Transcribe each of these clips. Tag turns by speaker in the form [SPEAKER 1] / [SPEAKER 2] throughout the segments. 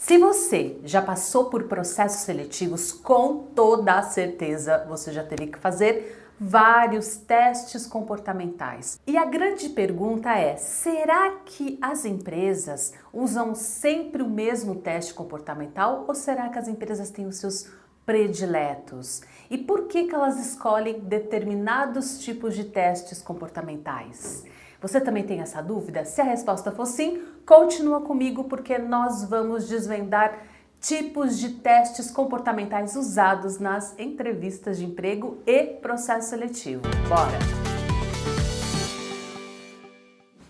[SPEAKER 1] Se você já passou por processos seletivos, com toda a certeza você já teve que fazer vários testes comportamentais. E a grande pergunta é: será que as empresas usam sempre o mesmo teste comportamental ou será que as empresas têm os seus prediletos? E por que elas escolhem determinados tipos de testes comportamentais? Você também tem essa dúvida? Se a resposta for sim, continua comigo porque nós vamos desvendar tipos de testes comportamentais usados nas entrevistas de emprego e processo seletivo. Bora!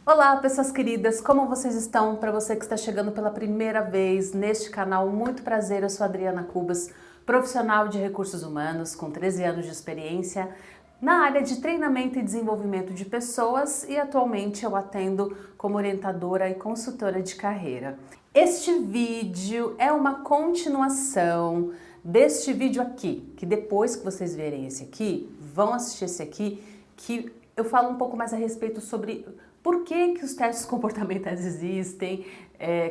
[SPEAKER 1] Olá, pessoas queridas, como vocês estão? Para você que está chegando pela primeira vez neste canal, muito prazer, eu sou Adriana Cubas, profissional de recursos humanos com 13 anos de experiência na área de treinamento e desenvolvimento de pessoas e atualmente eu atendo como orientadora e consultora de carreira. Este vídeo é uma continuação deste vídeo aqui, que depois que vocês verem esse aqui, vão assistir esse aqui, que eu falo um pouco mais a respeito sobre por que os testes comportamentais existem,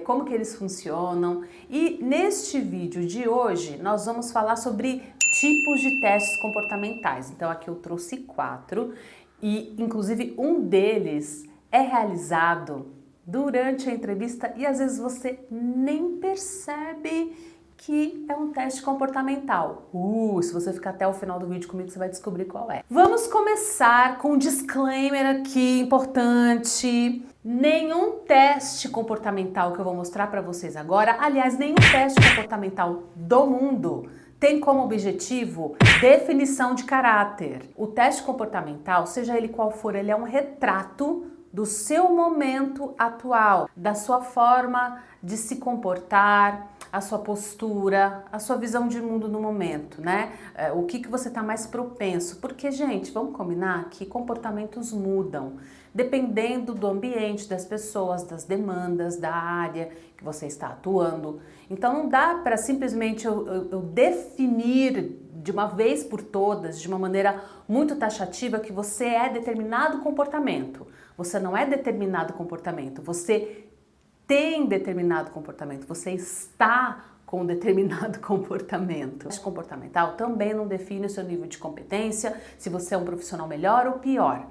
[SPEAKER 1] como que eles funcionam. E neste vídeo de hoje nós vamos falar sobre tipos de testes comportamentais. Então aqui eu trouxe 4 e inclusive um deles é realizado durante a entrevista e às vezes você nem percebe que é um teste comportamental. Se você ficar até o final do vídeo comigo, você vai descobrir qual é. Vamos começar com um disclaimer aqui importante. Nenhum teste comportamental que eu vou mostrar para vocês agora, aliás, nenhum teste comportamental do mundo tem como objetivo definição de caráter. O teste comportamental, seja ele qual for, ele é um retrato do seu momento atual, da sua forma de se comportar, a sua postura, a sua visão de mundo no momento, né? O que você está mais propenso. Porque, gente, vamos combinar que comportamentos mudam dependendo do ambiente, das pessoas, das demandas, da área que você está atuando. Então não dá para simplesmente eu definir de uma vez por todas, de uma maneira muito taxativa, que você é determinado comportamento. Você não é determinado comportamento, você tem determinado comportamento, você está com determinado comportamento. O teste comportamental também não define o seu nível de competência, se você é um profissional melhor ou pior.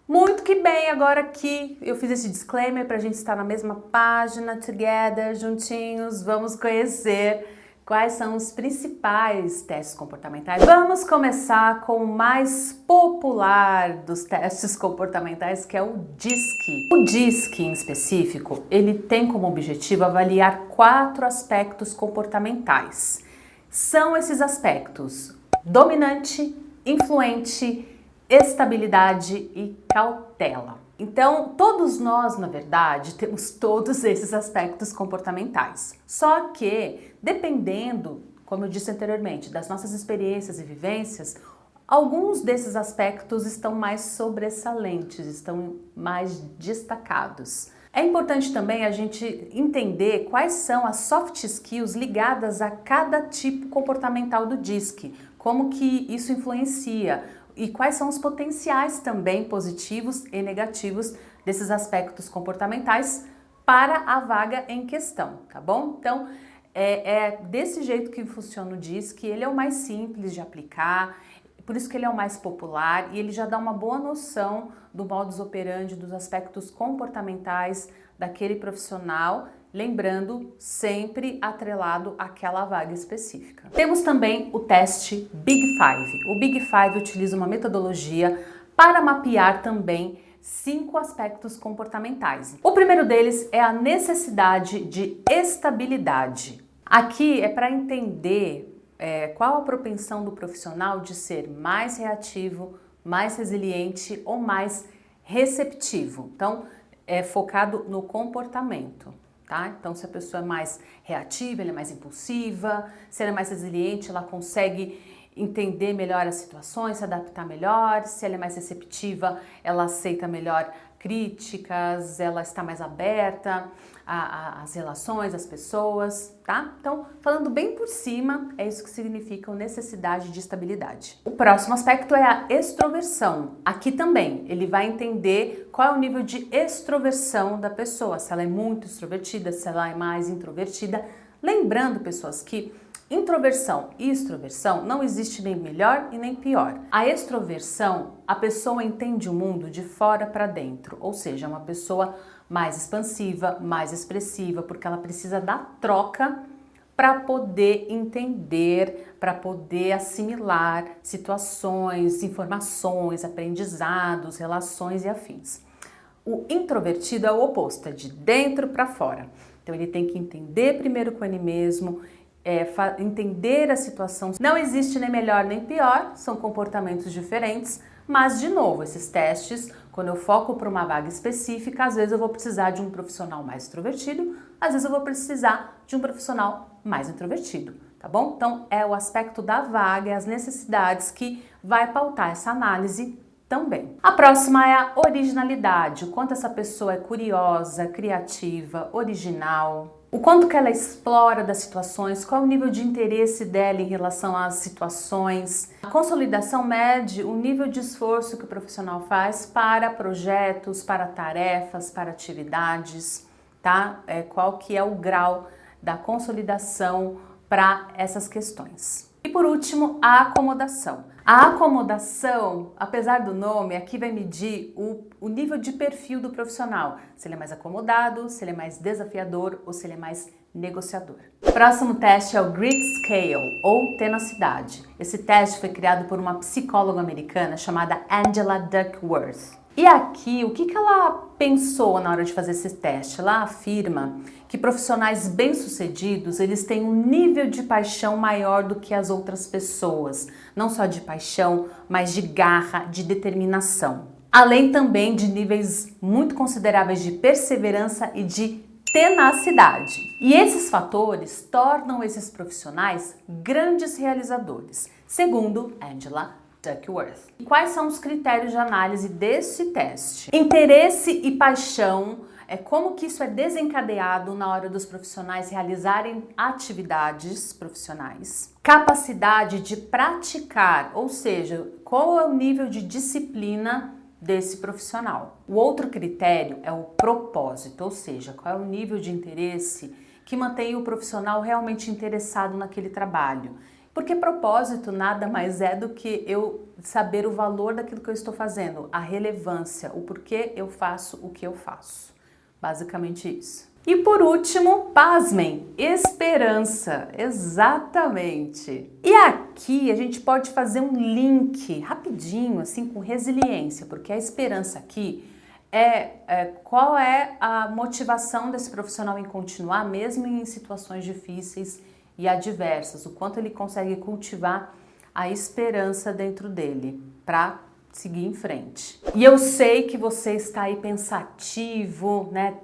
[SPEAKER 1] Muito que bem, agora que eu fiz esse disclaimer para a gente estar na mesma página, together, juntinhos, vamos conhecer quais são os principais testes comportamentais. Vamos começar com o mais popular dos testes comportamentais, que é o DISC. O DISC, em específico, ele tem como objetivo avaliar 4 aspectos comportamentais. São esses aspectos: dominante, influente, estabilidade e cautela. Então, todos nós, na verdade, temos todos esses aspectos comportamentais. Só que, dependendo, como eu disse anteriormente, das nossas experiências e vivências, alguns desses aspectos estão mais sobressalentes, estão mais destacados. É importante também a gente entender quais são as soft skills ligadas a cada tipo comportamental do DISC, como que isso influencia e quais são os potenciais também positivos e negativos desses aspectos comportamentais para a vaga em questão, tá bom? Então, é desse jeito que funciona o DISC, ele é o mais simples de aplicar, por isso que ele é o mais popular e ele já dá uma boa noção do modus operandi, dos aspectos comportamentais daquele profissional, lembrando, sempre atrelado àquela vaga específica. Temos também o teste Big Five. O Big Five utiliza uma metodologia para mapear também 5 aspectos comportamentais. O primeiro deles é a necessidade de estabilidade. Aqui é para entender qual a propensão do profissional de ser mais reativo, mais resiliente ou mais receptivo. Então, é focado no comportamento. Tá? Então, se a pessoa é mais reativa, ela é mais impulsiva, se ela é mais resiliente, ela consegue entender melhor as situações, se adaptar melhor, se ela é mais receptiva, ela aceita melhor críticas, ela está mais aberta às relações, às pessoas, tá? Então, falando bem por cima, é isso que significa necessidade de estabilidade. O próximo aspecto é a extroversão. Aqui também, ele vai entender qual é o nível de extroversão da pessoa, se ela é muito extrovertida, se ela é mais introvertida, Lembrando, pessoas, que introversão e extroversão não existe nem melhor e nem pior. A extroversão, a pessoa entende o mundo de fora para dentro, ou seja, é uma pessoa mais expansiva, mais expressiva, porque ela precisa da troca para poder entender, para poder assimilar situações, informações, aprendizados, relações e afins. O introvertido é o oposto, é de dentro para fora. Então ele tem que entender primeiro com ele mesmo, entender a situação. Não existe nem melhor nem pior, são comportamentos diferentes, mas de novo, esses testes, quando eu foco para uma vaga específica, às vezes eu vou precisar de um profissional mais extrovertido, às vezes eu vou precisar de um profissional mais introvertido, tá bom? Então é o aspecto da vaga, as necessidades que vai pautar essa análise também. A próxima é a originalidade, o quanto essa pessoa é curiosa, criativa, original, o quanto que ela explora das situações, qual é o nível de interesse dela em relação às situações. A consolidação mede o nível de esforço que o profissional faz para projetos, para tarefas, para atividades, tá? Qual que é o grau da consolidação para essas questões. E por último, a acomodação. A acomodação, apesar do nome, aqui vai medir o nível de perfil do profissional. Se ele é mais acomodado, se ele é mais desafiador ou se ele é mais negociador. O próximo teste é o Grit Scale, ou tenacidade. Esse teste foi criado por uma psicóloga americana chamada Angela Duckworth. E aqui, o que ela pensou na hora de fazer esse teste? Ela afirma que profissionais bem-sucedidos, eles têm um nível de paixão maior do que as outras pessoas. Não só de paixão, mas de garra, de determinação. Além também de níveis muito consideráveis de perseverança e de tenacidade. E esses fatores tornam esses profissionais grandes realizadores, segundo Angela Duckworth. E quais são os critérios de análise desse teste? Interesse e paixão, como que isso é desencadeado na hora dos profissionais realizarem atividades profissionais. Capacidade de praticar, ou seja, qual é o nível de disciplina desse profissional. O outro critério é o propósito, ou seja, qual é o nível de interesse que mantém o profissional realmente interessado naquele trabalho. Porque propósito nada mais é do que eu saber o valor daquilo que eu estou fazendo, a relevância, o porquê eu faço o que eu faço. Basicamente isso. E por último, pasmem, esperança, exatamente. E aqui a gente pode fazer um link rapidinho, assim, com resiliência, porque a esperança aqui qual é a motivação desse profissional em continuar, mesmo em situações difíceis e adversas, o quanto ele consegue cultivar a esperança dentro dele para seguir em frente. E eu sei que você está aí pensativo, né?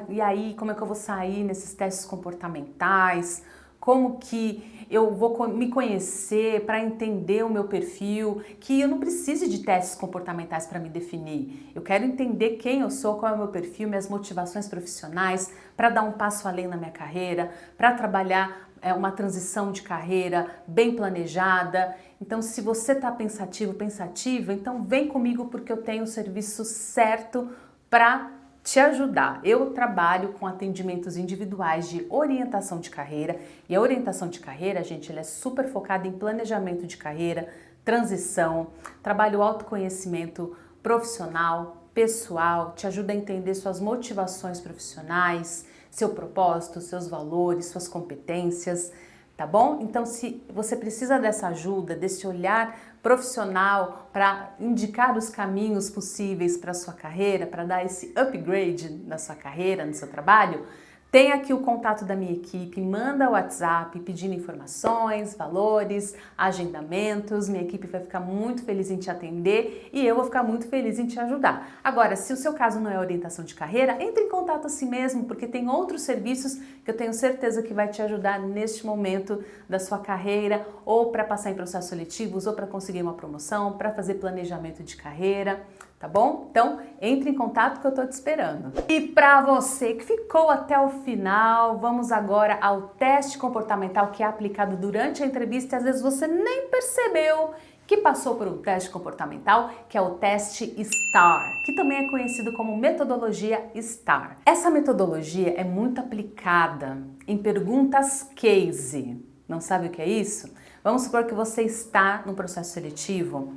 [SPEAKER 1] E aí, como é que eu vou sair nesses testes comportamentais? Como que eu vou me conhecer para entender o meu perfil? Que eu não preciso de testes comportamentais para me definir. Eu quero entender quem eu sou, qual é o meu perfil, minhas motivações profissionais, para dar um passo além na minha carreira, para trabalhar uma transição de carreira bem planejada. Então, se você está pensativo, pensativa, então vem comigo porque eu tenho o serviço certo para te ajudar. Eu trabalho com atendimentos individuais de orientação de carreira e a orientação de carreira, gente, ela é super focada em planejamento de carreira, transição, trabalho autoconhecimento profissional, pessoal, te ajuda a entender suas motivações profissionais, seu propósito, seus valores, suas competências, tá bom? Então, se você precisa dessa ajuda, desse olhar profissional para indicar os caminhos possíveis para a sua carreira, para dar esse upgrade na sua carreira, no seu trabalho, tem aqui o contato da minha equipe, manda o WhatsApp pedindo informações, valores, agendamentos. Minha equipe vai ficar muito feliz em te atender e eu vou ficar muito feliz em te ajudar. Agora, se o seu caso não é orientação de carreira, entre em contato assim mesmo, porque tem outros serviços que eu tenho certeza que vai te ajudar neste momento da sua carreira, ou para passar em processos seletivos, ou para conseguir uma promoção, para fazer planejamento de carreira. Tá bom? Então, entre em contato que eu tô te esperando. E para você que ficou até o final, vamos agora ao teste comportamental que é aplicado durante a entrevista e às vezes você nem percebeu que passou por um teste comportamental, que é o teste STAR, que também é conhecido como metodologia STAR. Essa metodologia é muito aplicada em perguntas case. Não sabe o que é isso? Vamos supor que você está no processo seletivo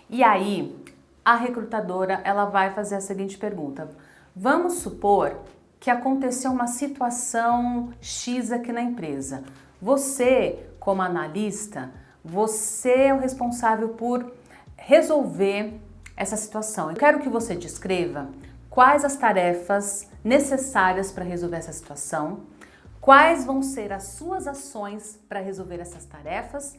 [SPEAKER 1] e aí a recrutadora ela vai fazer a seguinte pergunta. Vamos supor que aconteceu uma situação X aqui na empresa. Você, como analista, você é o responsável por resolver essa situação. Eu quero que você descreva quais as tarefas necessárias para resolver essa situação, quais vão ser as suas ações para resolver essas tarefas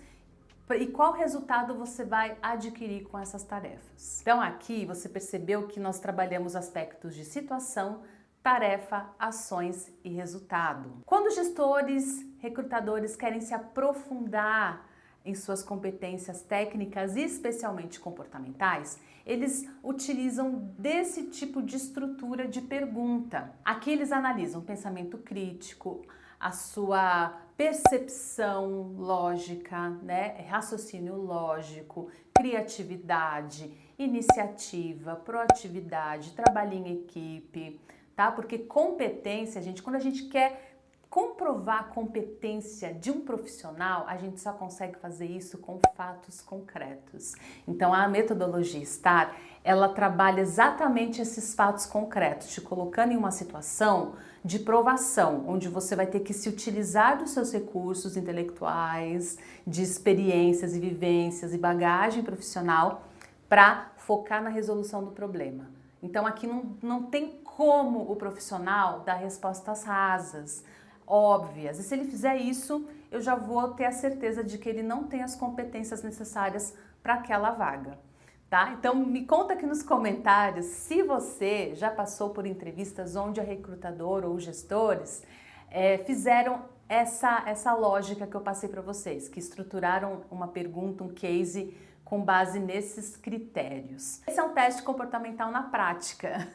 [SPEAKER 1] e qual resultado você vai adquirir com essas tarefas. Então aqui você percebeu que nós trabalhamos aspectos de situação, tarefa, ações e resultado. Quando gestores, recrutadores querem se aprofundar em suas competências técnicas e especialmente comportamentais, eles utilizam desse tipo de estrutura de pergunta. Aqui eles analisam o pensamento crítico, a sua percepção lógica, né? Raciocínio lógico, criatividade, iniciativa, proatividade, trabalho em equipe, tá? Porque competência, gente, quando a gente quer comprovar a competência de um profissional, a gente só consegue fazer isso com fatos concretos. Então, a metodologia STAR, ela trabalha exatamente esses fatos concretos, te colocando em uma situação de provação, onde você vai ter que se utilizar dos seus recursos intelectuais, de experiências e vivências e bagagem profissional para focar na resolução do problema. Então, aqui não tem como o profissional dar respostas rasas, óbvias. E se ele fizer isso, eu já vou ter a certeza de que ele não tem as competências necessárias para aquela vaga, tá? Então me conta aqui nos comentários se você já passou por entrevistas onde a recrutadora ou gestores fizeram essa lógica que eu passei para vocês, que estruturaram uma pergunta, um case com base nesses critérios. Esse é um teste comportamental na prática,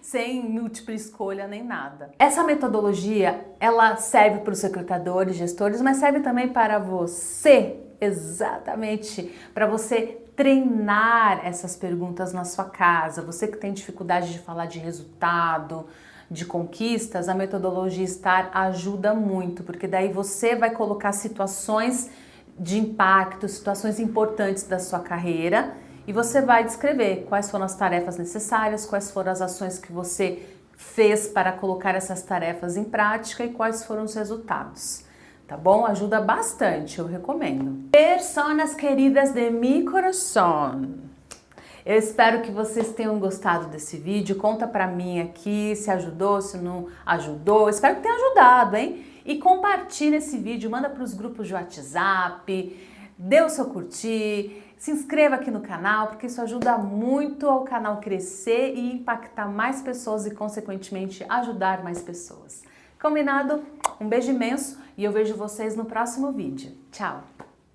[SPEAKER 1] sem múltipla escolha nem nada. Essa metodologia, ela serve para os recrutadores, gestores, mas serve também para você, exatamente, para você treinar essas perguntas na sua casa. Você que tem dificuldade de falar de resultado, de conquistas, a metodologia STAR ajuda muito, porque daí você vai colocar situações de impacto, situações importantes da sua carreira e você vai descrever quais foram as tarefas necessárias, quais foram as ações que você fez para colocar essas tarefas em prática e quais foram os resultados, tá bom? Ajuda bastante, eu recomendo. Personas queridas de mi coração, eu espero que vocês tenham gostado desse vídeo, conta pra mim aqui se ajudou, se não ajudou, espero que tenha ajudado, hein? E compartilha esse vídeo, manda para os grupos de WhatsApp, dê o seu curtir, se inscreva aqui no canal, porque isso ajuda muito ao canal crescer e impactar mais pessoas e, consequentemente, ajudar mais pessoas. Combinado? Um beijo imenso e eu vejo vocês no próximo vídeo. Tchau!